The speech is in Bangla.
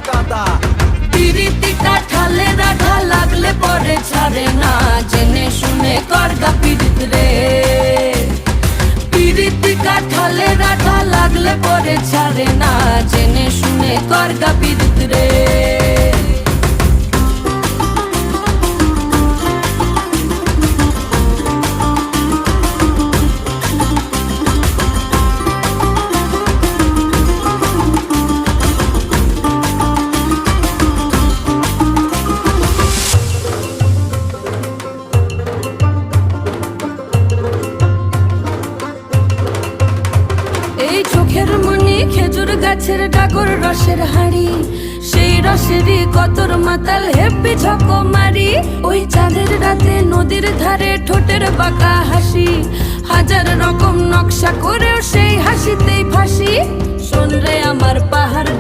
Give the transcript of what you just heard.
গাদা। পিরিতি কাঠালে রাধা লাগলে পরে ছাড়ে না, জেনে শুনে করগা পিরিত রে। পিরিতি কাঠালে রাধা লাগলে পরে ছাড়ে না, জেনে শুনে করগা পিরিত রে। এই চোখের মনি খেজুর গাছের ডাগর রসের হাড়ি, সেই রসেরই কতর মাতাল হেপি ঝকো মারি। ওই চাঁদের রাতে নদীর ধারে ঠোঁটের বাঁকা হাসি, হাজার রকম নকশা করেও সেই হাসিতেই ফাঁসি। শোন রে আমার পাহাড়